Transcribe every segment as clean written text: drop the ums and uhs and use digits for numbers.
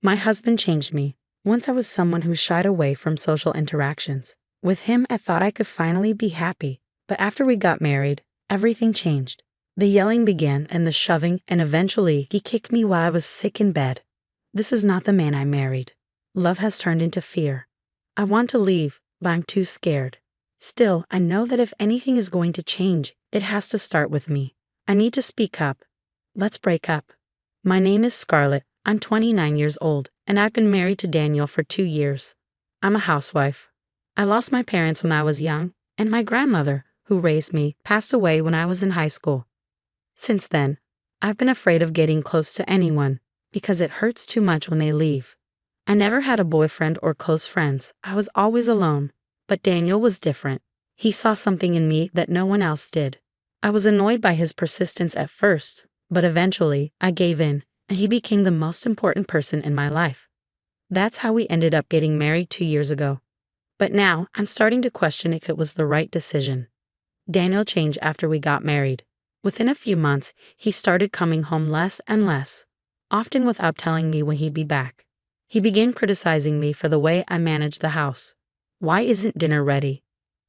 My husband changed me. Once I was someone who shied away from social interactions. With him, I thought I could finally be happy. But after we got married, everything changed. The yelling began and the shoving, and eventually he kicked me while I was sick in bed. This is not the man I married. Love has turned into fear. I want to leave, but I'm too scared. Still, I know that if anything is going to change, it has to start with me. I need to speak up. Let's break up. My name is Scarlett. I'm 29 years old, and I've been married to Daniel for 2 years. I'm a housewife. I lost my parents when I was young, and my grandmother, who raised me, passed away when I was in high school. Since then, I've been afraid of getting close to anyone, because it hurts too much when they leave. I never had a boyfriend or close friends. I was always alone. But Daniel was different. He saw something in me that no one else did. I was annoyed by his persistence at first, but eventually I gave in, and he became the most important person in my life. That's how we ended up getting married 2 years ago. But now I'm starting to question if it was the right decision. Daniel changed after we got married. Within a few months, he started coming home less and less, often without telling me when he'd be back. He began criticizing me for the way I managed the house. Why isn't dinner ready?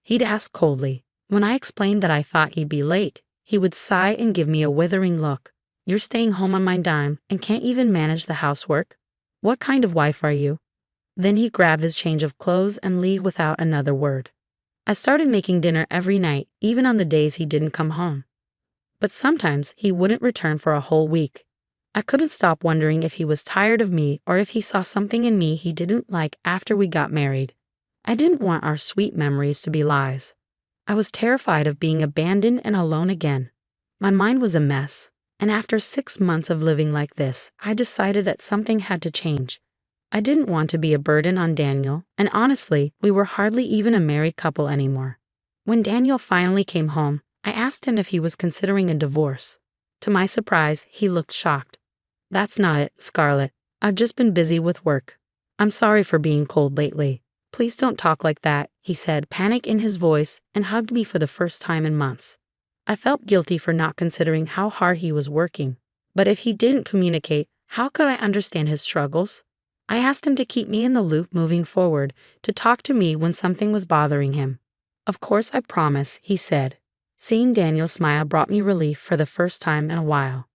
He'd ask coldly. When I explained that I thought he'd be late, he would sigh and give me a withering look. You're staying home on my dime and can't even manage the housework? What kind of wife are you? Then he'd grab his change of clothes and leave without another word. I started making dinner every night, even on the days he didn't come home. But sometimes he wouldn't return for a whole week. I couldn't stop wondering if he was tired of me or if he saw something in me he didn't like after we got married. I didn't want our sweet memories to be lies. I was terrified of being abandoned and alone again. My mind was a mess, and after 6 months of living like this, I decided that something had to change. I didn't want to be a burden on Daniel, and honestly, we were hardly even a married couple anymore. When Daniel finally came home, I asked him if he was considering a divorce. To my surprise, he looked shocked. That's not it, Scarlett. I've just been busy with work. I'm sorry for being cold lately. Please don't talk like that, he said, panic in his voice, and hugged me for the first time in months. I felt guilty for not considering how hard he was working. But if he didn't communicate, how could I understand his struggles? I asked him to keep me in the loop moving forward, to talk to me when something was bothering him. Of course, I promise, he said. Seeing Daniel smile brought me relief for the first time in a while.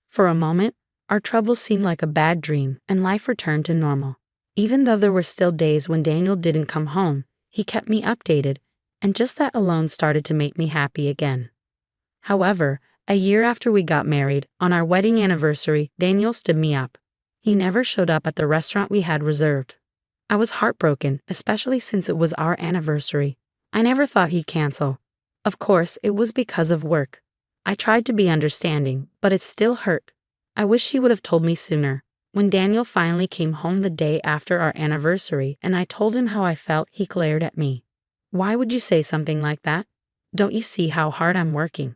For a moment, our troubles seemed like a bad dream, and life returned to normal. Even though there were still days when Daniel didn't come home, he kept me updated, and just that alone started to make me happy again. However, a year after we got married, on our wedding anniversary, Daniel stood me up. He never showed up at the restaurant we had reserved. I was heartbroken, especially since it was our anniversary. I never thought he'd cancel. Of course, it was because of work. I tried to be understanding, but it still hurt. I wish he would have told me sooner. When Daniel finally came home the day after our anniversary and I told him how I felt, he glared at me. Why would you say something like that? Don't you see how hard I'm working?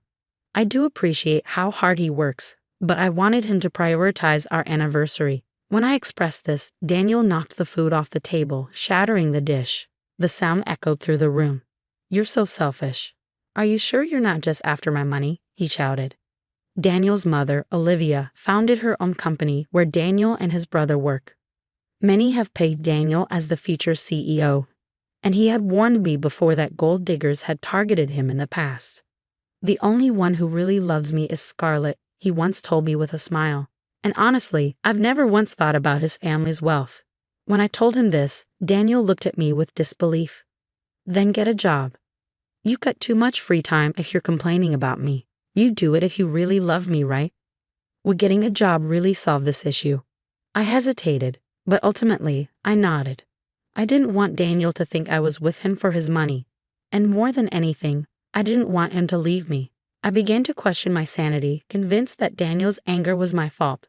I do appreciate how hard he works, but I wanted him to prioritize our anniversary. When I expressed this, Daniel knocked the food off the table, shattering the dish. The sound echoed through the room. You're so selfish. Are you sure you're not just after my money? He shouted. Daniel's mother, Olivia, founded her own company where Daniel and his brother work. Many have pegged Daniel as the future CEO, and he had warned me before that gold diggers had targeted him in the past. The only one who really loves me is Scarlett, he once told me with a smile. And honestly, I've never once thought about his family's wealth. When I told him this, Daniel looked at me with disbelief. Then get a job. You've got too much free time if you're complaining about me. You do it if you really love me, right? Would getting a job really solve this issue? I hesitated, but ultimately, I nodded. I didn't want Daniel to think I was with him for his money. And more than anything, I didn't want him to leave me. I began to question my sanity, convinced that Daniel's anger was my fault.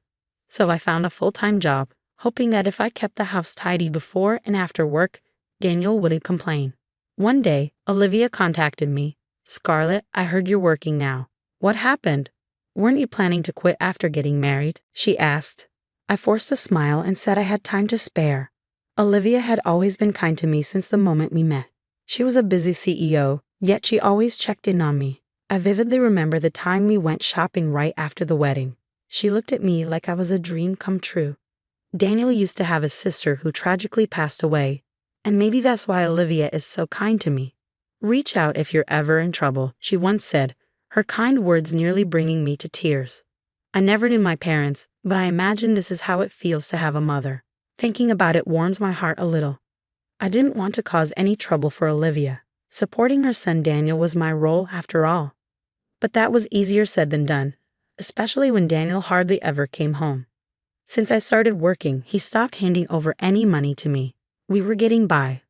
So I found a full-time job, hoping that if I kept the house tidy before and after work, Daniel wouldn't complain. One day, Olivia contacted me. Scarlett, I heard you're working now. What happened? Weren't you planning to quit after getting married? She asked. I forced a smile and said I had time to spare. Olivia had always been kind to me since the moment we met. She was a busy CEO, yet she always checked in on me. I vividly remember the time we went shopping right after the wedding. She looked at me like I was a dream come true. Daniel used to have a sister who tragically passed away, and maybe that's why Olivia is so kind to me. Reach out if you're ever in trouble, she once said, her kind words nearly bringing me to tears. I never knew my parents, but I imagine this is how it feels to have a mother. Thinking about it warms my heart a little. I didn't want to cause any trouble for Olivia. Supporting her son Daniel was my role after all. But that was easier said than done, especially when Daniel hardly ever came home. Since I started working, he stopped handing over any money to me. We were getting by,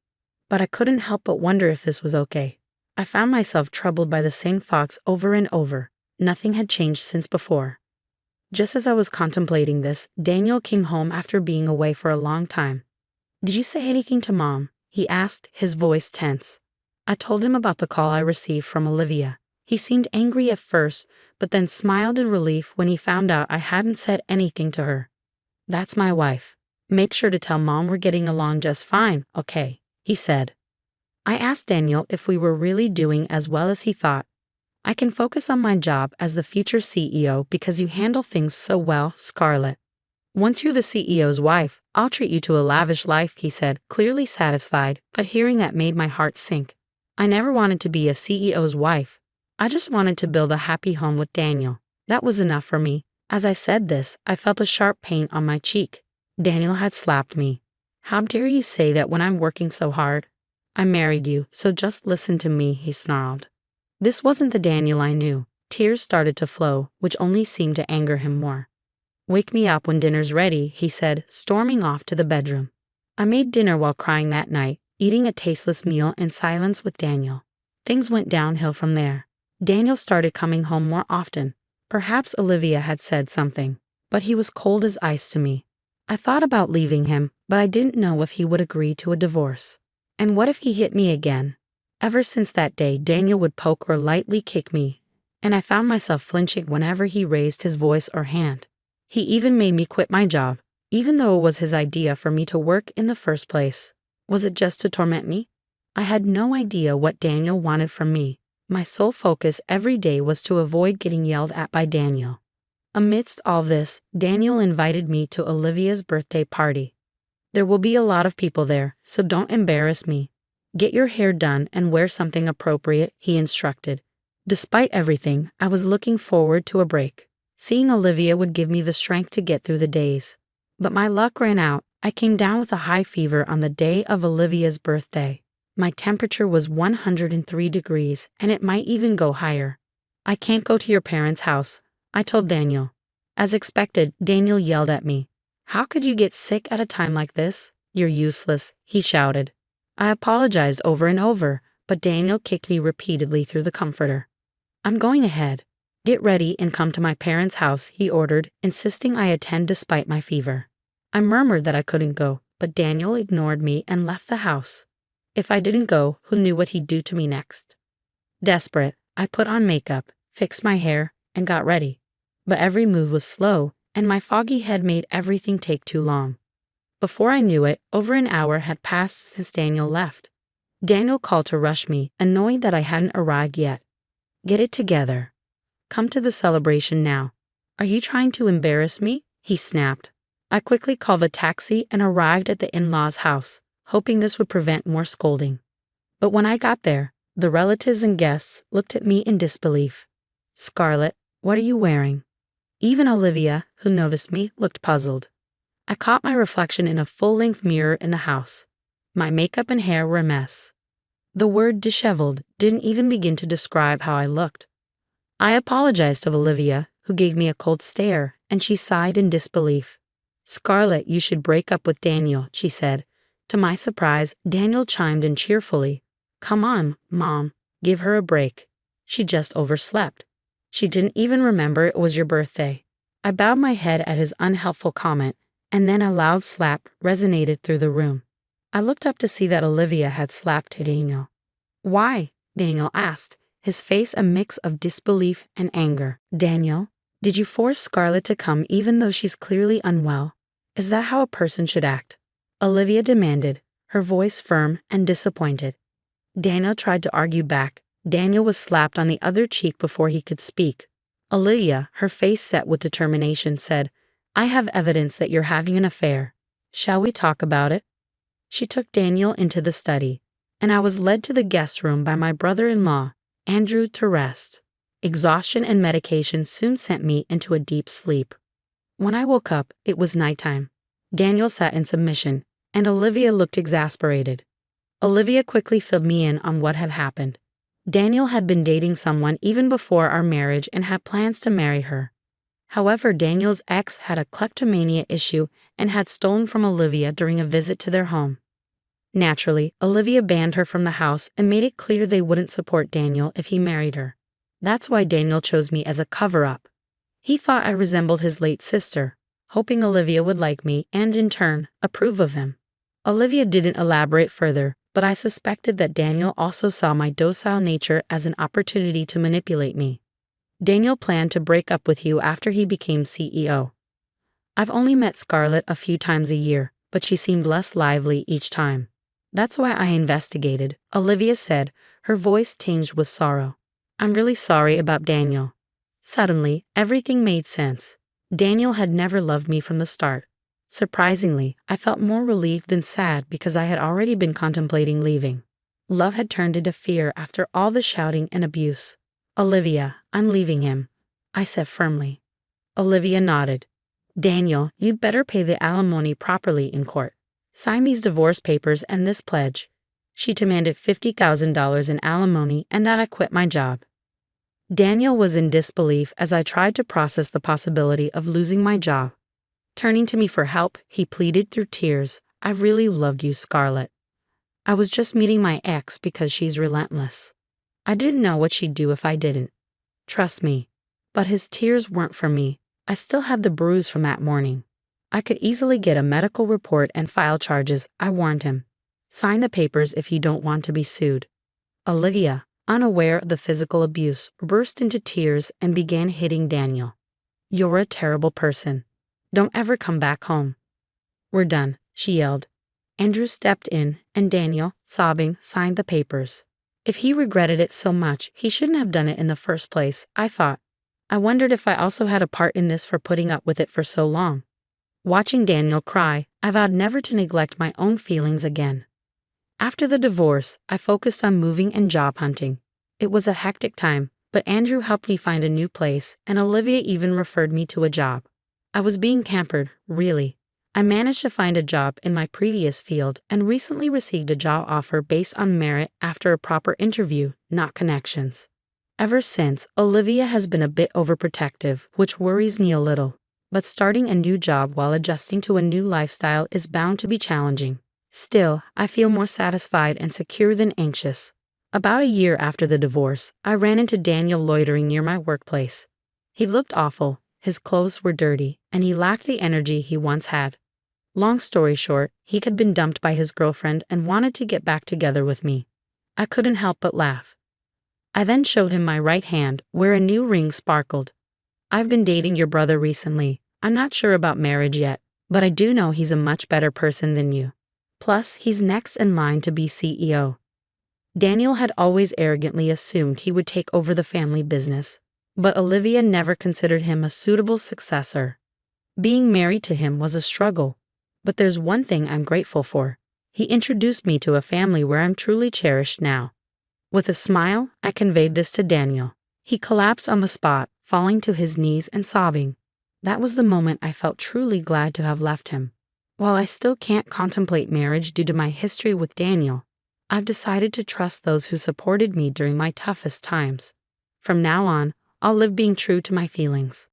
but I couldn't help but wonder if this was okay. I found myself troubled by the same thoughts over and over. Nothing had changed since before. Just as I was contemplating this, Daniel came home after being away for a long time. "Did you say anything to Mom?" he asked, his voice tense. I told him about the call I received from Olivia. He seemed angry at first, but then smiled in relief when he found out I hadn't said anything to her. "That's my wife. Make sure to tell Mom we're getting along just fine, okay?" he said. I asked Daniel if we were really doing as well as he thought. "I can focus on my job as the future CEO because you handle things so well, Scarlett. Once you're the CEO's wife, I'll treat you to a lavish life," he said, clearly satisfied, but hearing that made my heart sink. I never wanted to be a CEO's wife. I just wanted to build a happy home with Daniel. That was enough for me. As I said this, I felt a sharp pain on my cheek. Daniel had slapped me. "How dare you say that when I'm working so hard? I married you, so just listen to me," he snarled. This wasn't the Daniel I knew. Tears started to flow, which only seemed to anger him more. "Wake me up when dinner's ready," he said, storming off to the bedroom. I made dinner while crying that night, eating a tasteless meal in silence with Daniel. Things went downhill from there. Daniel started coming home more often. Perhaps Olivia had said something, but he was cold as ice to me. I thought about leaving him, but I didn't know if he would agree to a divorce. And what if he hit me again? Ever since that day, Daniel would poke or lightly kick me, and I found myself flinching whenever he raised his voice or hand. He even made me quit my job, even though it was his idea for me to work in the first place. Was it just to torment me? I had no idea what Daniel wanted from me. My sole focus every day was to avoid getting yelled at by Daniel. Amidst all this, Daniel invited me to Olivia's birthday party. "There will be a lot of people there, so don't embarrass me. Get your hair done and wear something appropriate," he instructed. Despite everything, I was looking forward to a break. Seeing Olivia would give me the strength to get through the days. But my luck ran out. I came down with a high fever on the day of Olivia's birthday. My temperature was 103 degrees, and it might even go higher. "I can't go to your parents' house," I told Daniel. As expected, Daniel yelled at me. "How could you get sick at a time like this? You're useless," he shouted. I apologized over and over, but Daniel kicked me repeatedly through the comforter. "I'm going ahead. Get ready and come to my parents' house," he ordered, insisting I attend despite my fever. I murmured that I couldn't go, but Daniel ignored me and left the house. If I didn't go, who knew what he'd do to me next? Desperate, I put on makeup, fixed my hair, and got ready. But every move was slow, and my foggy head made everything take too long. Before I knew it, over an hour had passed since Daniel left. Daniel called to rush me, annoyed that I hadn't arrived yet. "Get it together. Come to the celebration now. Are you trying to embarrass me?" he snapped. I quickly called a taxi and arrived at the in-laws' house, hoping this would prevent more scolding. But when I got there, the relatives and guests looked at me in disbelief. "Scarlett, what are you wearing?" Even Olivia, who noticed me, looked puzzled. I caught my reflection in a full-length mirror in the house. My makeup and hair were a mess. The word disheveled didn't even begin to describe how I looked. I apologized to Olivia, who gave me a cold stare, and she sighed in disbelief. "Scarlett, you should break up with Daniel," she said. To my surprise, Daniel chimed in cheerfully. "Come on, Mom, give her a break. She just overslept. She didn't even remember it was your birthday." I bowed my head at his unhelpful comment, and then a loud slap resonated through the room. I looked up to see that Olivia had slapped Daniel. "Why?" Daniel asked, his face a mix of disbelief and anger. "Daniel, did you force Scarlett to come even though she's clearly unwell? Is that how a person should act?" Olivia demanded, her voice firm and disappointed. Daniel tried to argue back. Daniel was slapped on the other cheek before he could speak. Olivia, her face set with determination, said, "I have evidence that you're having an affair. Shall we talk about it? She took Daniel into the study, and I was led to the guest room by my brother-in-law, Andrew, to rest. Exhaustion and medication soon sent me into a deep sleep. When I woke up, it was nighttime. Daniel sat in submission, and Olivia looked exasperated. Olivia quickly filled me in on what had happened. Daniel had been dating someone even before our marriage and had plans to marry her. However, Daniel's ex had a kleptomania issue and had stolen from Olivia during a visit to their home. Naturally, Olivia banned her from the house and made it clear they wouldn't support Daniel if he married her. That's why Daniel chose me as a cover-up. He thought I resembled his late sister, hoping Olivia would like me and, in turn, approve of him. Olivia didn't elaborate further, but I suspected that Daniel also saw my docile nature as an opportunity to manipulate me. Daniel planned to break up with you after he became CEO. I've only met Scarlett a few times a year, but she seemed less lively each time. That's why I investigated, Olivia said, her voice tinged with sorrow. I'm really sorry about Daniel. Suddenly, everything made sense. Daniel had never loved me from the start. Surprisingly, I felt more relieved than sad because I had already been contemplating leaving. Love had turned into fear after all the shouting and abuse. Olivia, I'm leaving him, I said firmly. Olivia nodded. Daniel, you'd better pay the alimony properly in court. Sign these divorce papers and this pledge. She demanded $50,000 in alimony and that I quit my job. Daniel was in disbelief as I tried to process the possibility of losing my job. Turning to me for help, he pleaded through tears, I really loved you, Scarlett. I was just meeting my ex because she's relentless. I didn't know what she'd do if I didn't. Trust me. But his tears weren't for me. I still had the bruise from that morning. I could easily get a medical report and file charges, I warned him. Sign the papers if you don't want to be sued. Olivia, unaware of the physical abuse, burst into tears and began hitting Daniel. You're a terrible person. Don't ever come back home. We're done, she yelled. Andrew stepped in, and Daniel, sobbing, signed the papers. If he regretted it so much, he shouldn't have done it in the first place, I thought. I wondered if I also had a part in this for putting up with it for so long. Watching Daniel cry, I vowed never to neglect my own feelings again. After the divorce, I focused on moving and job hunting. It was a hectic time, but Andrew helped me find a new place, and Olivia even referred me to a job. I was being pampered, really. I managed to find a job in my previous field and recently received a job offer based on merit after a proper interview, not connections. Ever since, Olivia has been a bit overprotective, which worries me a little. But starting a new job while adjusting to a new lifestyle is bound to be challenging. Still, I feel more satisfied and secure than anxious. About a year after the divorce, I ran into Daniel loitering near my workplace. He looked awful, his clothes were dirty, and he lacked the energy he once had. Long story short, he had been dumped by his girlfriend and wanted to get back together with me. I couldn't help but laugh. I then showed him my right hand, where a new ring sparkled. I've been dating your brother recently. I'm not sure about marriage yet, but I do know he's a much better person than you. Plus, he's next in line to be CEO. Daniel had always arrogantly assumed he would take over the family business, but Olivia never considered him a suitable successor. Being married to him was a struggle, but there's one thing I'm grateful for. He introduced me to a family where I'm truly cherished now. With a smile, I conveyed this to Daniel. He collapsed on the spot, falling to his knees and sobbing. That was the moment I felt truly glad to have left him. While I still can't contemplate marriage due to my history with Daniel, I've decided to trust those who supported me during my toughest times. From now on, I'll live being true to my feelings.